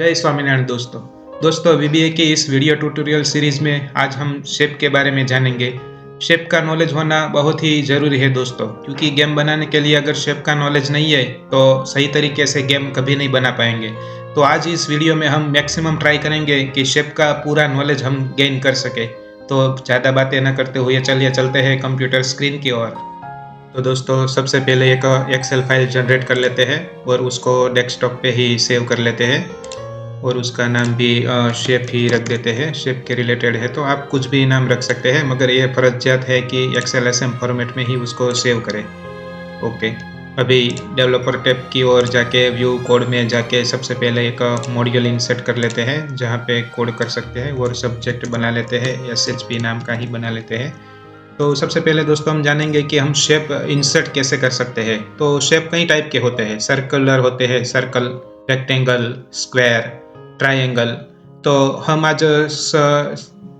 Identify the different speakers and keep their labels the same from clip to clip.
Speaker 1: जय स्वामीनारायण दोस्तों वीबीए के इस वीडियो ट्यूटोरियल सीरीज में आज हम शेप के बारे में जानेंगे। शेप का नॉलेज होना बहुत ही ज़रूरी है दोस्तों, क्योंकि गेम बनाने के लिए अगर शेप का नॉलेज नहीं है तो सही तरीके से गेम कभी नहीं बना पाएंगे। तो आज इस वीडियो में हम मैक्सिमम ट्राई करेंगे कि शेप का पूरा नॉलेज हम गेन कर सके। तो ज़्यादा बातें न करते हुए चलिए चलते हैं कंप्यूटर स्क्रीन की ओर। तो दोस्तों सबसे पहले एक एक्सेल फाइल जनरेट कर लेते हैं और उसको डेस्कटॉप पे ही सेव कर लेते हैं और उसका नाम भी शेप ही रख देते हैं। शेप के रिलेटेड है तो आप कुछ भी नाम रख सकते हैं, मगर ये फर्जियात है कि XLSM फॉर्मेट में ही उसको सेव करें। ओके, अभी डेवलपर टैब की ओर जाके व्यू कोड में जाके सबसे पहले एक मॉड्यूल इंसर्ट कर लेते हैं जहाँ पे कोड कर सकते हैं और सब्जेक्ट बना लेते हैं, SHP नाम का ही बना लेते हैं। तो सबसे पहले दोस्तों हम जानेंगे कि हम शेप इंसर्ट कैसे कर सकते हैं। तो शेप कई टाइप के होते हैं, सर्कुलर होते हैं, सर्कल, रेक्टेंगल, स्क्वायर, ट्रायंगल। तो हम आज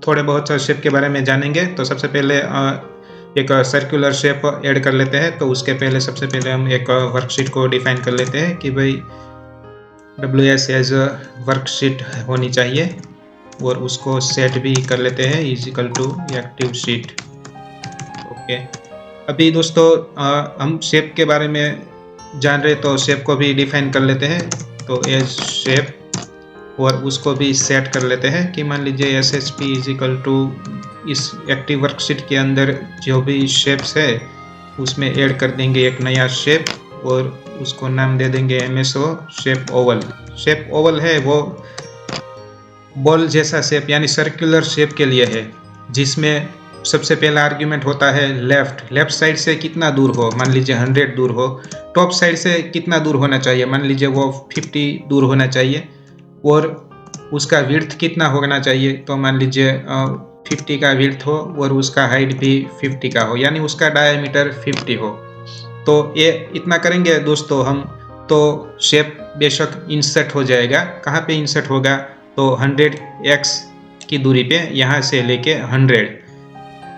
Speaker 1: थोड़े बहुत शेप के बारे में जानेंगे। तो सबसे पहले एक सर्कुलर शेप ऐड कर लेते हैं। तो उसके पहले सबसे पहले हम एक वर्कशीट को डिफाइन कर लेते हैं कि भाई WS एज वर्कशीट होनी चाहिए और उसको सेट भी कर लेते हैं is equal to active sheet. Okay, अभी दोस्तों हम शेप के बारे में जान रहे तो शेप को भी डिफाइन कर लेते हैं। तो एज शेप और उसको भी सेट कर लेते हैं कि मान लीजिए SHP इज इक्वल टू इस एक्टिव वर्कशीट के अंदर जो भी शेप्स है उसमें ऐड कर देंगे एक नया शेप और उसको नाम दे देंगे MSO shape Oval. Shape Oval है वो बॉल जैसा शेप यानी सर्कुलर शेप के लिए है, जिसमें सबसे पहला आर्ग्यूमेंट होता है लेफ्ट साइड से कितना दूर हो, मान लीजिए 100 दूर हो। टॉप साइड से कितना दूर होना चाहिए, मान लीजिए वो 50 दूर होना चाहिए। और उसका विड्थ कितना होना चाहिए, तो मान लीजिए 50 का विड्थ हो और उसका हाइट भी 50 का हो, यानी उसका डायमीटर 50 हो। तो ये इतना करेंगे दोस्तों हम, तो शेप बेशक इंसर्ट हो जाएगा। कहाँ पे इंसर्ट होगा, तो 100x की दूरी पे, यहाँ से लेके 100,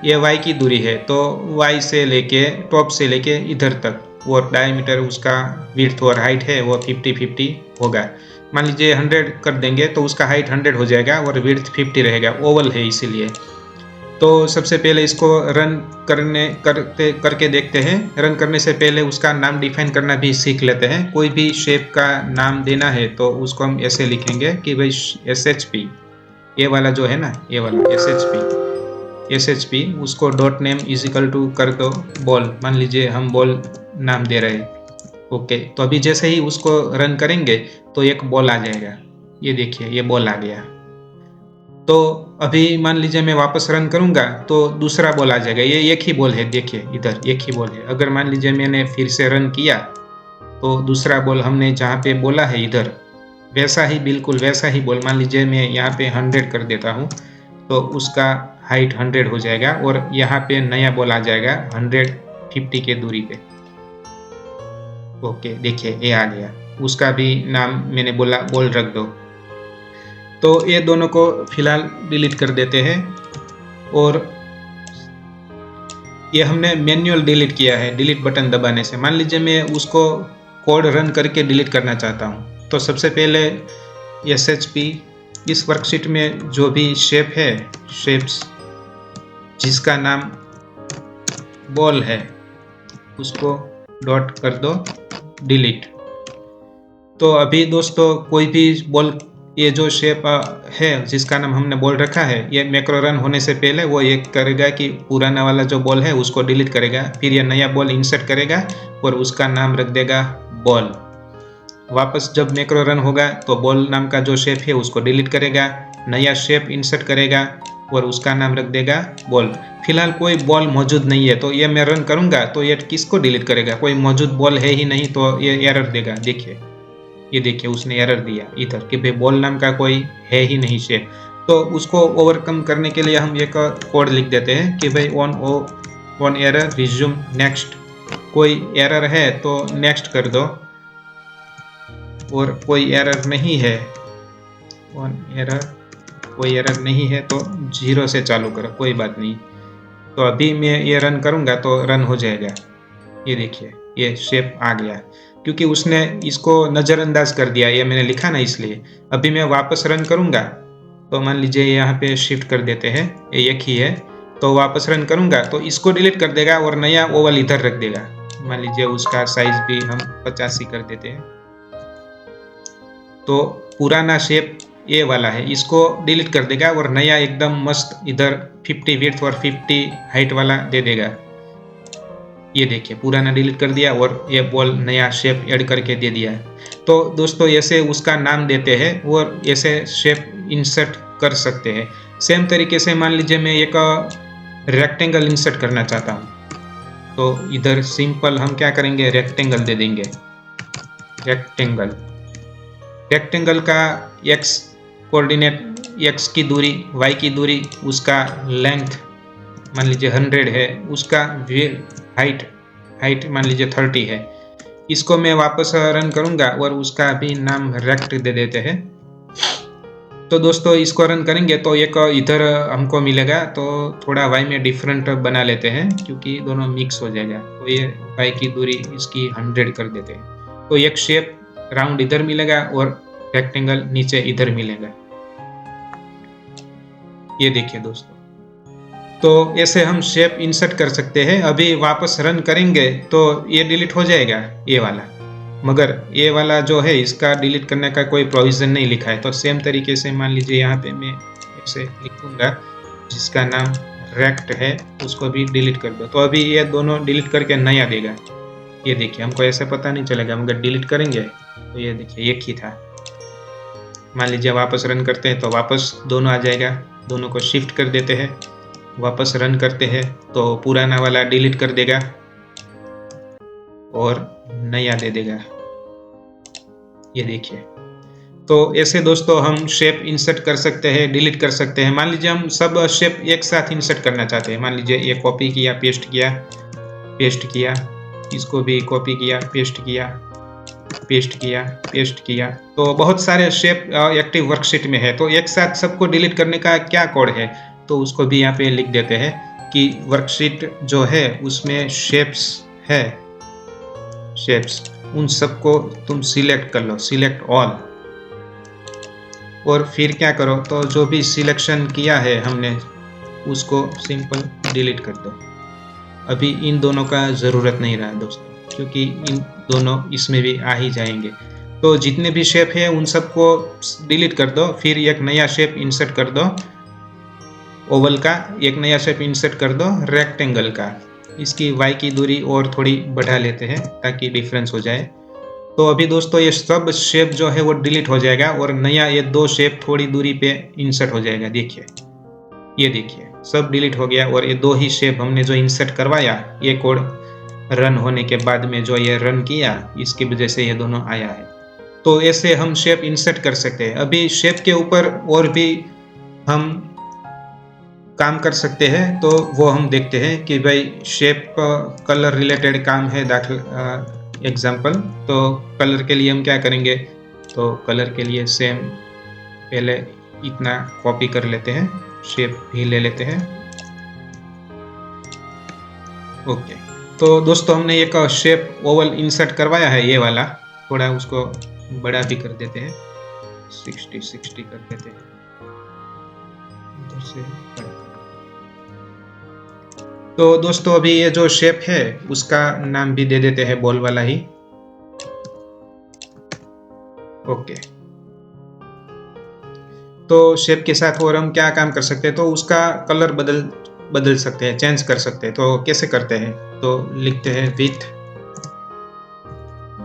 Speaker 1: ये y की दूरी है तो y से लेके टॉप से लेके इधर तक, और डायमीटर उसका विड्थ और हाइट है वो 50-50 होगा। मान लीजिए 100 कर देंगे तो उसका हाइट 100 हो जाएगा और विड्थ 50 रहेगा, ओवल है इसीलिए। तो सबसे पहले इसको रन करके देखते हैं। रन करने से पहले उसका नाम डिफाइन करना भी सीख लेते हैं। कोई भी शेप का नाम देना है तो उसको हम ऐसे लिखेंगे कि भाई SHP, ये वाला जो है ना, ये वाला SHP उसको dot name is equal to कर दो बॉल। मान लीजिए हम बॉल नाम दे रहे हैं। ओके, तो अभी जैसे ही उसको रन करेंगे तो एक बॉल आ जाएगा। ये देखिए, ये बॉल आ गया। तो अभी मान लीजिए मैं वापस रन करूंगा तो दूसरा बॉल आ जाएगा। ये एक ही बॉल है, देखिए इधर एक ही बॉल है। अगर मान लीजिए मैंने फिर से रन किया तो दूसरा बॉल हमने जहाँ पे बोला है इधर, वैसा ही, बिल्कुल वैसा ही बॉल, मान लीजिए मैं यहाँ पे 100 कर देता हूँ तो उसका हाइट 100 हो जाएगा और यहाँ पे नया बॉल आ जाएगा 150 के दूरी पे। ओके, देखिए ये आ गया। उसका भी नाम मैंने बोला बॉल रख दो। तो ये दोनों को फिलहाल डिलीट कर देते हैं। और ये हमने मैन्युअल डिलीट किया है डिलीट बटन दबाने से। मान लीजिए मैं उसको कोड रन करके डिलीट करना चाहता हूँ। तो सबसे पहले SHP इस वर्कशीट में जो भी शेप है, शेप्स जिसका नाम बॉल है, उसको डॉट कर दो डिलीट। तो अभी दोस्तों कोई भी बॉल, ये जो शेप है जिसका नाम हमने बॉल रखा है, ये मैक्रो रन होने से पहले वो ये करेगा कि पुराना वाला जो बॉल है उसको डिलीट करेगा, फिर ये नया बॉल इंसर्ट करेगा और उसका नाम रख देगा बॉल। वापस जब मैक्रो रन होगा तो बॉल नाम का जो शेप है उसको डिलीट करेगा, नया शेप इंसर्ट करेगा और उसका नाम रख देगा बॉल। फिलहाल कोई बॉल मौजूद नहीं है तो ये मैं रन करूंगा तो ये किसको डिलीट करेगा, कोई मौजूद बॉल है ही नहीं तो ये एरर देगा। देखिए, ये देखिए उसने एरर दिया इधर कि भाई बॉल नाम का कोई है ही नहीं शेप। तो उसको ओवरकम करने के लिए हम एक कोड लिख देते हैं कि भाई ऑन एरर रिज्यूम नेक्स्ट। कोई एरर है तो नेक्स्ट कर दो, और कोई एरर नहीं है, कोई एरर नहीं है तो 0 से चालू करो, कोई बात नहीं। तो अभी मैं ये रन करूंगा तो रन हो जाएगा। ये देखिए ये शेप आ गया। क्योंकि उसने इसको नज़रअंदाज कर दिया, ये मैंने लिखा ना इसलिए। अभी मैं वापस रन करूँगा तो मान लीजिए यहाँ पे शिफ्ट कर देते हैं, ये एक ही है, तो वापस रन करूँगा तो इसको डिलीट कर देगा और नया ओवल इधर रख देगा। मान लीजिए उसका साइज भी हम 85 कर देते हैं। तो पुराना शेप ये वाला है, इसको डिलीट कर देगा और नया एकदम मस्त इधर 50 विड्थ और 50 हाइट वाला दे देगा। ये देखिए पुराना डिलीट कर दिया और ये बॉल नया शेप ऐड करके दे दिया। तो दोस्तों ऐसे उसका नाम देते हैं और ऐसे शेप इंसर्ट कर सकते हैं। सेम तरीके से मान लीजिए मैं एक रेक्टेंगल इंसर्ट करना चाहता हूँ, तो इधर सिंपल हम क्या करेंगे, रेक्टेंगल दे देंगे। रेक्टेंगल, रेक्टेंगल का एक्स कोऑर्डिनेट, एक्स की दूरी, वाई की दूरी, उसका लेंथ मान लीजिए 100 है, उसका हाइट मान लीजिए 30 है। इसको मैं वापस रन करूंगा और उसका भी नाम रेक्ट दे देते हैं। तो दोस्तों इसको रन करेंगे तो एक इधर हमको मिलेगा, तो थोड़ा वाई में डिफरेंट बना लेते हैं क्योंकि दोनों मिक्स हो जाएगा। तो ये वाई की दूरी इसकी 100 कर देते हैं, तो एक शेप राउंड इधर मिलेगा और रेक्टेंगल नीचे इधर मिलेगा। ये देखिए दोस्तों, तो ऐसे हम शेप इंसर्ट कर सकते हैं। अभी वापस रन करेंगे तो ये डिलीट हो जाएगा ये वाला, मगर ये वाला जो है इसका डिलीट करने का कोई प्रोविज़न नहीं लिखा है। तो सेम तरीके से मान लीजिए यहाँ पे मैं ऐसे लिखूँगा जिसका नाम रेक्ट है, उसको भी डिलीट कर दो। तो अभी ये दोनों डिलीट करके नया देगा। ये देखिए हमको ऐसे पता नहीं चलेगा, मगर डिलीट करेंगे तो ये देखिए एक ही था। मान लीजिए वापस रन करते हैं तो वापस दोनों आ जाएगा। दोनों को शिफ्ट कर देते हैं, वापस रन करते हैं तो पुराना वाला डिलीट कर देगा और नया दे देगा। ये देखिए, तो ऐसे दोस्तों हम शेप इंसर्ट कर सकते हैं, डिलीट कर सकते हैं। मान लीजिए हम सब शेप एक साथ इंसर्ट करना चाहते हैं। मान लीजिए ये कॉपी किया, पेस्ट किया, पेस्ट किया, इसको भी कॉपी किया, पेस्ट किया, पेस्ट किया, पेस्ट किया। तो बहुत सारे शेप एक्टिव वर्कशीट में है, तो एक साथ सबको डिलीट करने का क्या कोड है, तो उसको भी यहाँ पे लिख देते हैं कि वर्कशीट जो है उसमें शेप्स है, शेप्स उन सबको तुम सिलेक्ट कर लो, सिलेक्ट ऑल। और फिर क्या करो, तो जो भी सिलेक्शन किया है हमने उसको सिंपल डिलीट कर दो। अभी इन दोनों का ज़रूरत नहीं रहा दोस्तों, क्योंकि इन दोनों इसमें भी आ ही जाएंगे। तो जितने भी शेप है उन सबको डिलीट कर दो, फिर एक नया शेप इंसर्ट कर दो, ओवल का एक नया शेप इंसर्ट कर दो, रेक्टेंगल का। इसकी वाई की दूरी और थोड़ी बढ़ा लेते हैं ताकि डिफरेंस हो जाए। तो अभी दोस्तों ये सब शेप जो है वो डिलीट हो जाएगा और नया ये दो शेप थोड़ी दूरी पे इंसर्ट हो जाएगा। देखिए, ये देखिए सब डिलीट हो गया और ये दो ही शेप हमने जो इंसर्ट करवाया, ये कोड रन होने के बाद में जो ये रन किया, इसकी वजह से ये दोनों आया है। तो ऐसे हम शेप इंसर्ट कर सकते हैं। अभी शेप के ऊपर और भी हम काम कर सकते हैं, तो वो हम देखते हैं कि भाई शेप कलर रिलेटेड काम है, दाखिल एग्जाम्पल। तो कलर के लिए हम क्या करेंगे, तो कलर के लिए सेम पहले इतना कॉपी कर लेते हैं, शेप भी ले लेते हैं। ओके, तो दोस्तों हमने एक शेप ओवल इंसर्ट करवाया है, ये वाला। थोड़ा उसको बड़ा भी कर देते हैं, 60 कर देते हैं, इधर से बड़ा। तो दोस्तों अभी ये जो शेप है उसका नाम भी दे देते हैं बॉल वाला ही। ओके, तो शेप के साथ और हम क्या काम कर सकते हैं, तो उसका कलर बदल सकते हैं, चेंज कर सकते हैं। तो कैसे करते हैं, तो लिखते हैं विथ,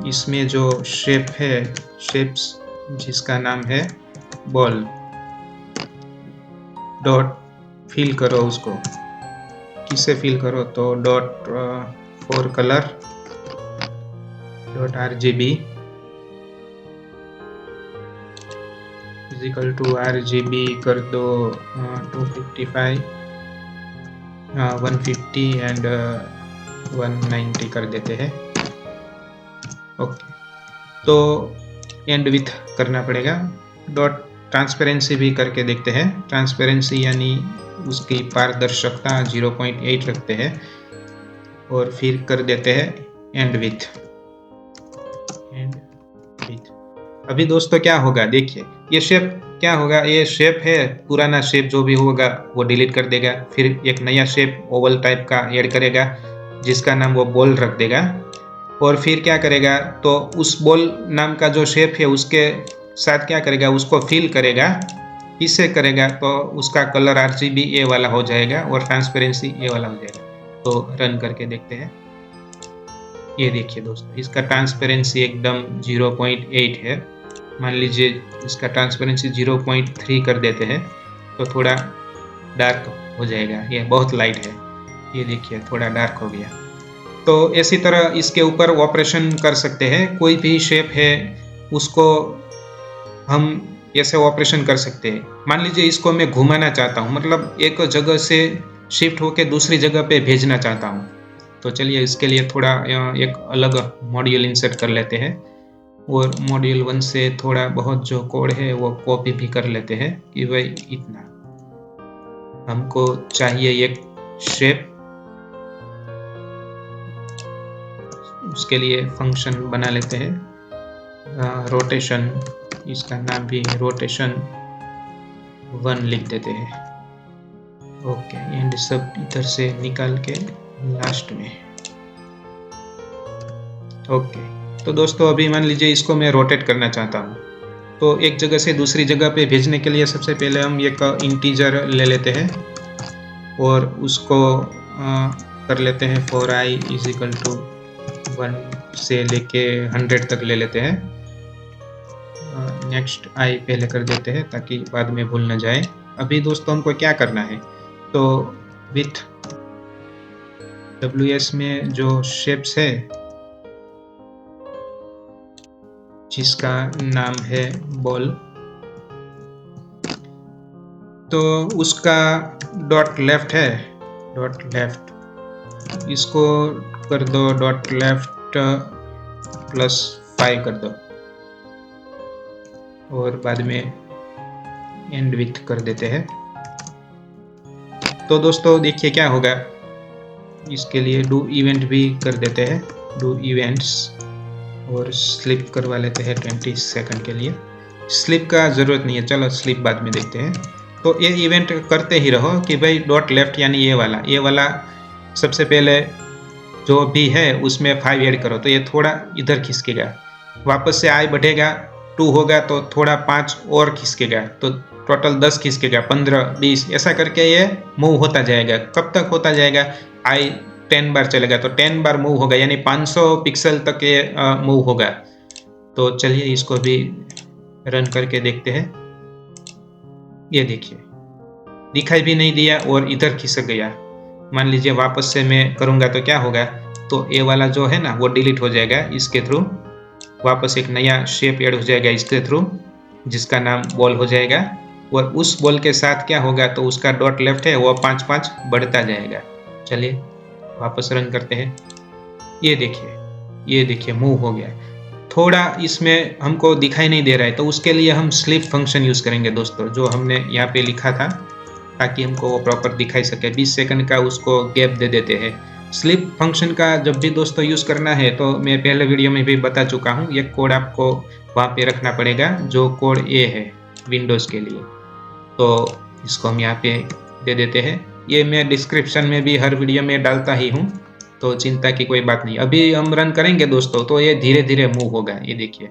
Speaker 1: इसमें जो शेप है, शेप्स जिसका नाम है बॉल, डॉट फिल करो उसको। किससे फिल करो, तो dot for colour dot RGB is equal to RGB कर दो 255, 150 एंड 190 कर देते हैं। ओके, तो एंड विथ करना पड़ेगा। डॉट ट्रांसपेरेंसी भी करके देखते हैं। ट्रांसपेरेंसी यानी उसकी पारदर्शिता 0.8 रखते हैं और फिर कर देते हैं एंड विथ। अभी दोस्तों क्या होगा देखिए, ये शेप क्या होगा, ये शेप है, पुराना शेप जो भी होगा वो डिलीट कर देगा, फिर एक नया शेप ओवल टाइप का ऐड करेगा जिसका नाम वो बॉल रख देगा, और फिर क्या करेगा तो उस बॉल नाम का जो शेप है उसके साथ क्या करेगा, उसको फिल करेगा। इससे करेगा तो उसका कलर RGB ये वाला हो जाएगा और ट्रांसपेरेंसी ये वाला हो जाएगा। तो रन करके देखते हैं। ये देखिए दोस्तों, इसका ट्रांसपेरेंसी एकदम 0.8 है। मान लीजिए इसका ट्रांसपेरेंसी 0.3 कर देते हैं तो थोड़ा डार्क हो जाएगा। ये बहुत लाइट है, ये देखिए थोड़ा डार्क हो गया। तो इसी तरह इसके ऊपर ऑपरेशन कर सकते हैं। कोई भी शेप है उसको हम ऐसे ऑपरेशन कर सकते हैं। मान लीजिए इसको मैं घुमाना चाहता हूँ, मतलब एक जगह से शिफ्ट होकर दूसरी जगह पे भेजना चाहता हूँ। तो चलिए इसके लिए थोड़ा एक अलग मॉड्यूल इंसर्ट कर लेते हैं और मॉड्यूल 1 से थोड़ा बहुत जो कोड है वो कॉपी भी कर लेते हैं कि भाई इतना हमको चाहिए एक शेप। उसके लिए फंक्शन बना लेते हैं रोटेशन, इसका नाम भी रोटेशन 1 लिख देते हैं। ओके, एंड सब इधर से निकाल के लास्ट में। ओके, तो दोस्तों अभी मान लीजिए इसको मैं रोटेट करना चाहता हूँ, तो एक जगह से दूसरी जगह पे भेजने के लिए सबसे पहले हम एक इंटीजर ले लेते हैं और उसको कर लेते हैं for i is equal to 1 से लेके 100 तक ले लेते हैं। नेक्स्ट i पहले कर देते हैं ताकि बाद में भूल न जाए। अभी दोस्तों हमको क्या करना है, तो विथ WS में जो शेप्स है जिसका नाम है बॉल, तो उसका डॉट लेफ्ट है, डॉट लेफ्ट इसको कर दो डॉट लेफ्ट +5 कर दो और बाद में एंड विथ कर देते हैं। तो दोस्तों देखिए क्या होगा, इसके लिए डू इवेंट भी कर देते हैं, डू इवेंट्स, और स्लिप करवा लेते हैं 20 सेकंड के लिए। स्लिप का ज़रूरत नहीं है, चलो स्लिप बाद में देखते हैं। तो ये इवेंट करते ही रहो कि भाई डॉट लेफ्ट यानी ये वाला सबसे पहले जो भी है उसमें 5 ऐड करो, तो ये थोड़ा इधर खिसकेगा, वापस से i बढ़ेगा 2 होगा तो थोड़ा 5 और खिसकेगा, तो टोटल 10 खिसकेगा, 15 20 ऐसा करके ये मूव होता जाएगा। कब तक होता जाएगा, i 10 बार चलेगा तो 10 बार मूव होगा, यानी 500 पिक्सल तक ये मूव होगा। तो चलिए इसको भी रन करके देखते हैं। ये देखिए दिखाई भी नहीं दिया और इधर खिसक गया। मान लीजिए वापस से मैं करूँगा तो क्या होगा, तो ये वाला जो है ना वो डिलीट हो जाएगा इसके थ्रू, वापस एक नया शेप ऐड हो जाएगा इसके थ्रू जिसका नाम बॉल हो जाएगा, और उस बॉल के साथ क्या होगा तो उसका डॉट लेफ्ट है वो 5-5 बढ़ता जाएगा। चलिए वापस रन करते हैं। ये देखिए मूव हो गया। थोड़ा इसमें हमको दिखाई नहीं दे रहा है तो उसके लिए हम स्लिप फंक्शन यूज़ करेंगे दोस्तों, जो हमने यहाँ पे लिखा था ताकि हमको वो प्रॉपर दिखाई सके। 20 सेकंड का उसको गैप दे देते हैं। स्लिप फंक्शन का जब भी दोस्तों यूज़ करना है तो मैं पहले वीडियो में भी बता चुका हूँ, ये कोड आपको वहाँ पे रखना पड़ेगा जो कोड ए है विंडोज़ के लिए। तो इसको हम यहाँ पे दे देते हैं। ये मैं डिस्क्रिप्शन में भी हर वीडियो में डालता ही हूँ, तो चिंता की कोई बात नहीं। अभी हम रन करेंगे दोस्तों तो ये धीरे धीरे मूव होगा। ये देखिए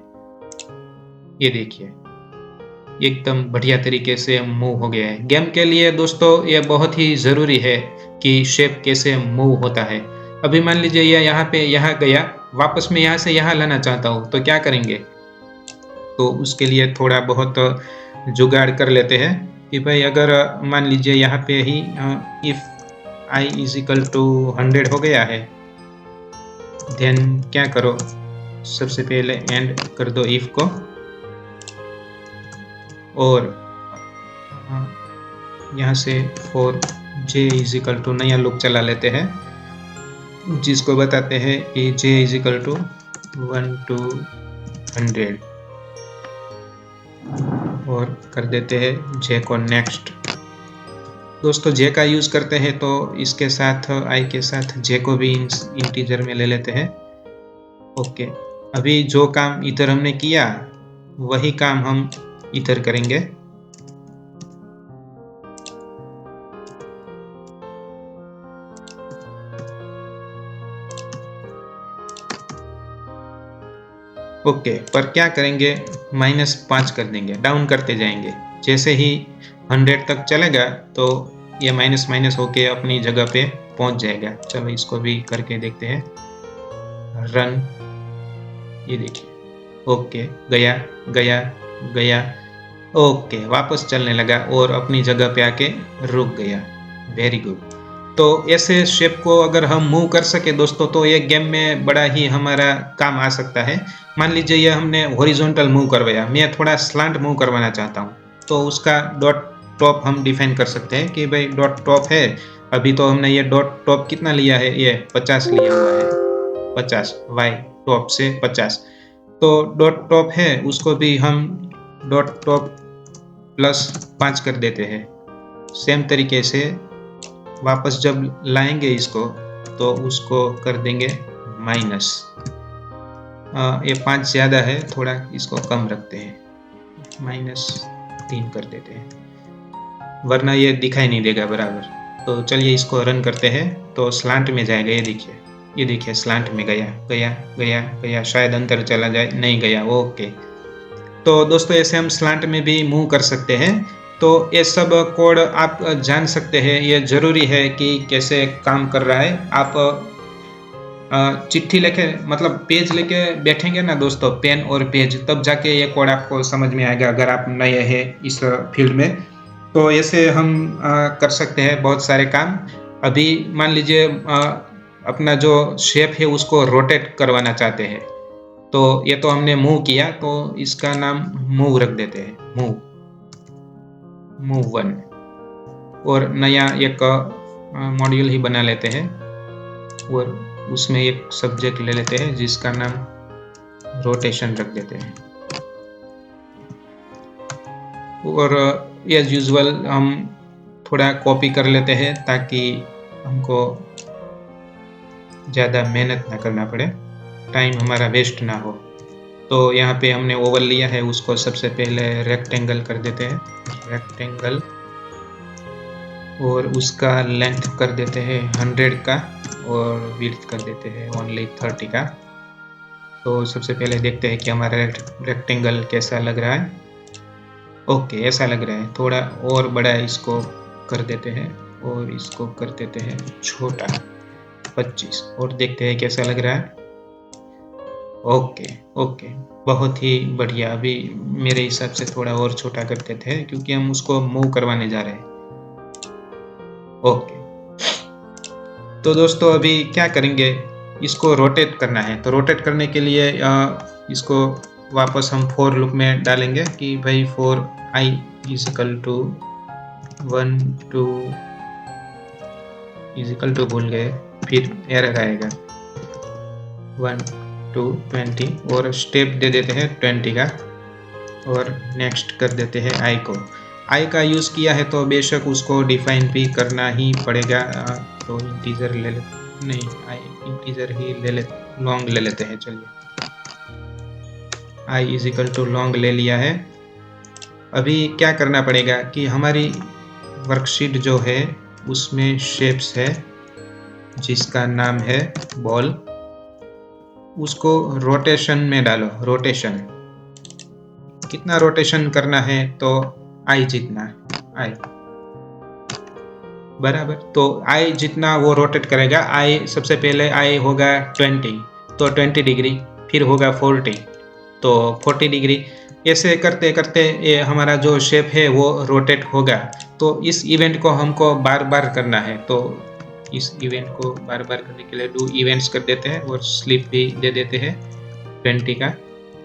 Speaker 1: एकदम बढ़िया तरीके से मूव हो गया है। गेम के लिए दोस्तों ये बहुत ही ज़रूरी है कि शेप कैसे मूव होता है। अभी मान लीजिए ये यहाँ गया, वापस मैं यहाँ से यहाँ लाना चाहता हूँ तो क्या करेंगे, तो उसके लिए थोड़ा बहुत जुगाड़ कर लेते हैं कि भाई अगर मान लीजिए यहाँ पे ही if i is equal to 100 हो गया है, देन क्या करो, सबसे पहले एंड कर दो इफ को, और यहाँ से for j is equal to नया लूप चला लेते हैं जिसको बताते हैं कि j is equal to 1 to 100, और कर देते हैं j को नेक्स्ट। दोस्तों j का यूज़ करते हैं तो इसके साथ i के साथ j को भी इंटीजर में ले लेते हैं। ओके, अभी जो काम इधर हमने किया वही काम हम इधर करेंगे। ओके, पर क्या करेंगे, -5 कर देंगे, डाउन करते जाएंगे। जैसे ही 100 तक चलेगा तो ये माइनस माइनस होके अपनी जगह पे पहुंच जाएगा। चलो इसको भी करके देखते हैं, रन। ये देखिए, ओके, गया गया गया, ओके, वापस चलने लगा और अपनी जगह पे आके रुक गया। Very good. तो ऐसे शेप को अगर हम मूव कर सके दोस्तों, तो ये गेम में बड़ा ही हमारा काम आ सकता है। मान लीजिए ये हमने हॉरिजॉन्टल मूव करवाया, मैं थोड़ा स्लांट मूव करवाना चाहता हूँ, तो उसका डॉट टॉप हम डिफाइन कर सकते हैं कि भाई डॉट टॉप है। अभी तो हमने ये डॉट टॉप कितना लिया है, ये 50 लिया हुआ है, 50 वाई टॉप से 50। तो डॉट टॉप है, उसको भी हम डॉट टॉप +5 कर देते हैं। सेम तरीके से वापस जब लाएंगे इसको तो उसको कर देंगे माइनस। ये 5 ज़्यादा है, थोड़ा इसको कम रखते हैं, -3 कर देते हैं, वरना ये दिखाई नहीं देगा बराबर। तो चलिए इसको रन करते हैं, तो स्लांट में जाएगा। ये देखिए स्लांट में गया गया गया गया, शायद अंदर चला जाए, नहीं गया, ओके। तो दोस्तों ऐसे हम स्लांट में भी मूव कर सकते हैं। तो ये सब कोड आप जान सकते हैं, ये ज़रूरी है कि कैसे काम कर रहा है। आप चिट्ठी लेके, मतलब पेज लेके बैठेंगे ना दोस्तों, पेन और पेज, तब जाके ये कोड आपको समझ में आएगा, अगर आप नए हैं इस फील्ड में। तो ऐसे हम कर सकते हैं बहुत सारे काम। अभी मान लीजिए अपना जो शेप है उसको रोटेट करवाना चाहते हैं, तो ये तो हमने मूव किया, तो इसका नाम मूव रख देते हैं, मूव 1। और नया एक मॉड्यूल ही बना लेते हैं और उसमें एक सब्जेक्ट ले लेते हैं जिसका नाम रोटेशन रख देते हैं। और एज यूजुअल हम थोड़ा कॉपी कर लेते हैं ताकि हमको ज़्यादा मेहनत ना करना पड़े, टाइम हमारा वेस्ट ना हो। तो यहाँ पे हमने ओवल लिया है, उसको सबसे पहले रेक्टेंगल कर देते हैं, रेक्टेंगल, और उसका लेंथ कर देते हैं 100 का और विड्थ कर देते हैं ओनली 30 का। तो सबसे पहले देखते हैं कि हमारा रेक्टेंगल कैसा लग रहा है। ओके, ऐसा लग रहा है, थोड़ा और बड़ा इसको कर देते हैं और इसको कर देते हैं छोटा 25, और देखते हैं कैसा लग रहा है। ओके ओके, बहुत ही बढ़िया। अभी मेरे हिसाब से थोड़ा और छोटा कर देते हैं क्योंकि हम उसको मूव करवाने जा रहे हैं। ओके, तो दोस्तों अभी क्या करेंगे, इसको रोटेट करना है। तो रोटेट करने के लिए इसको वापस हम फॉर लूप में डालेंगे कि भाई फॉर i = 1 to भूल गए, फिर एरर आएगा 1 to 20, और स्टेप दे देते हैं 20 का, और नेक्स्ट कर देते हैं i को। i का यूज़ किया है तो बेशक उसको डिफाइन भी करना ही पड़ेगा। तो इंटीजर ले ले, नहीं, i इंटीजर ही ले ले, लॉन्ग ले लेते हैं। चलिए i = लॉन्ग ले लिया है। अभी क्या करना पड़ेगा कि हमारी वर्कशीट जो है उसमें शेप्स है जिसका नाम है बॉल, उसको रोटेशन में डालो। रोटेशन कितना रोटेशन करना है, तो i जितना, i बराबर। तो i जितना वो रोटेट करेगा, i सबसे पहले i होगा 20, तो 20 डिग्री, फिर होगा 40, तो 40 डिग्री। ऐसे करते करते ये हमारा जो शेप है वो रोटेट होगा। तो इस इवेंट को हमको बार बार करना है, तो इस इवेंट को बार बार करने के लिए डू इवेंट्स कर देते हैं और स्लिप भी दे देते हैं 20 का।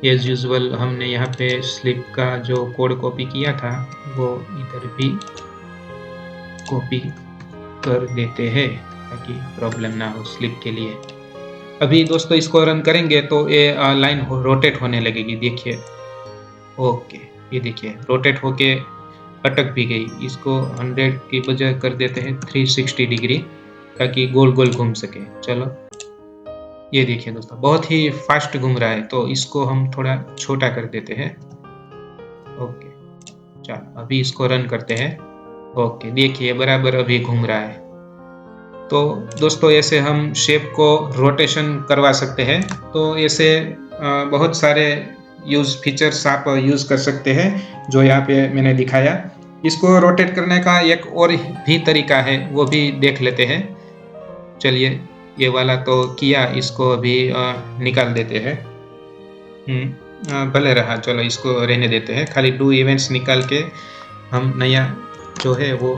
Speaker 1: एज यूजुअल हमने यहाँ पे स्लिप का जो कोड कॉपी किया था वो इधर भी कॉपी कर देते हैं ताकि प्रॉब्लम ना हो स्लिप के लिए। अभी दोस्तों इसको रन करेंगे तो ये लाइन रोटेट होने लगेगी, देखिए। ओके, ये देखिए रोटेट होके अटक भी गई। इसको 100 की बजाय कर देते हैं 360 डिग्री ताकि गोल गोल घूम सके। चलो ये देखिए दोस्तों बहुत ही फास्ट घूम रहा है, तो इसको हम थोड़ा छोटा कर देते हैं ओके, चलो अभी इसको रन करते हैं। ओके, देखिए बराबर अभी घूम रहा है। तो दोस्तों ऐसे हम शेप को रोटेशन करवा सकते हैं। तो ऐसे बहुत सारे फीचर्स आप यूज़ कर सकते हैं जो यहाँ पे मैंने दिखाया। इसको रोटेट करने का एक और भी तरीका है, वो भी देख लेते हैं। चलिए, ये वाला तो किया, इसको अभी निकाल देते हैं। भले रहा, चलो इसको रहने देते हैं। खाली डू इवेंट्स निकाल के हम नया जो है वो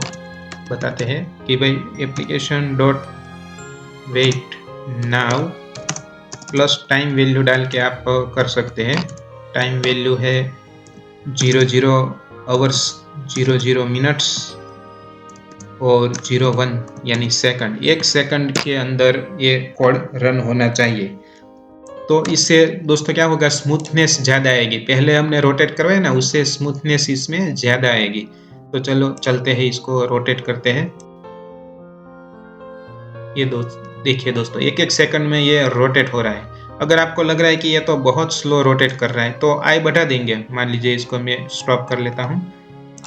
Speaker 1: बताते हैं कि भाई application dot wait now plus time value डाल के आप कर सकते हैं। टाइम वैल्यू है 00 आवर्स, 00 मिनट्स और 01 यानी सेकंड। 1 सेकंड के अंदर ये कोड रन होना चाहिए। तो इससे दोस्तों क्या होगा, स्मूथनेस ज़्यादा आएगी। पहले हमने रोटेट करवाया ना, उससे स्मूथनेस इसमें ज़्यादा आएगी। तो चलो चलते हैं, इसको रोटेट करते हैं। ये देखिए दोस्तों, 1-1 सेकंड में ये रोटेट हो रहा है। अगर आपको लग रहा है कि ये तो बहुत स्लो रोटेट कर रहा है तो आई बढ़ा देंगे। मान लीजिए इसको मैं स्टॉप कर लेता हूँ।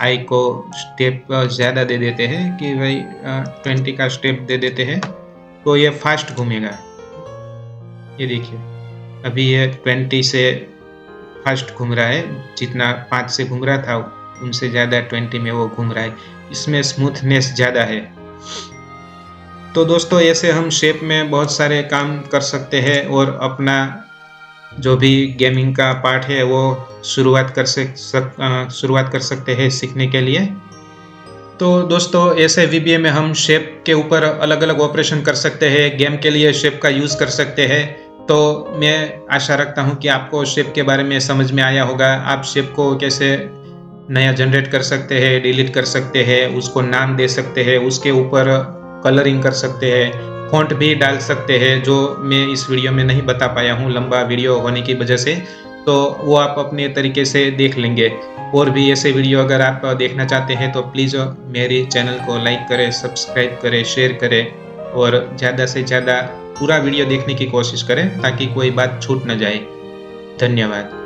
Speaker 1: आई को स्टेप ज़्यादा दे देते हैं कि भाई 20 का स्टेप दे देते हैं, तो ये फास्ट घूमेगा। ये देखिए अभी ये 20 से फास्ट घूम रहा है। जितना 5 से घूम रहा था उनसे ज़्यादा 20 में वो घूम रहा है। इसमें स्मूथनेस ज़्यादा है। तो दोस्तों ऐसे हम शेप में बहुत सारे काम कर सकते हैं और अपना जो भी गेमिंग का पार्ट है वो शुरुआत कर सकते हैं सीखने के लिए। तो दोस्तों ऐसे वीबीए में हम शेप के ऊपर अलग अलग ऑपरेशन कर सकते हैं, गेम के लिए शेप का यूज़ कर सकते हैं। तो मैं आशा रखता हूँ कि आपको शेप के बारे में समझ में आया होगा। आप शेप को कैसे नया जनरेट कर सकते हैं, डिलीट कर सकते हैं, उसको नाम दे सकते हैं, उसके ऊपर कलरिंग कर सकते हैं, फ़ॉन्ट भी डाल सकते हैं, जो मैं इस वीडियो में नहीं बता पाया हूँ लंबा वीडियो होने की वजह से। तो वो आप अपने तरीके से देख लेंगे। और भी ऐसे वीडियो अगर आप देखना चाहते हैं तो प्लीज़ मेरे चैनल को लाइक करें, सब्सक्राइब करें, शेयर करें और ज़्यादा से ज़्यादा पूरा वीडियो देखने की कोशिश करें ताकि कोई बात छूट ना जाए। धन्यवाद।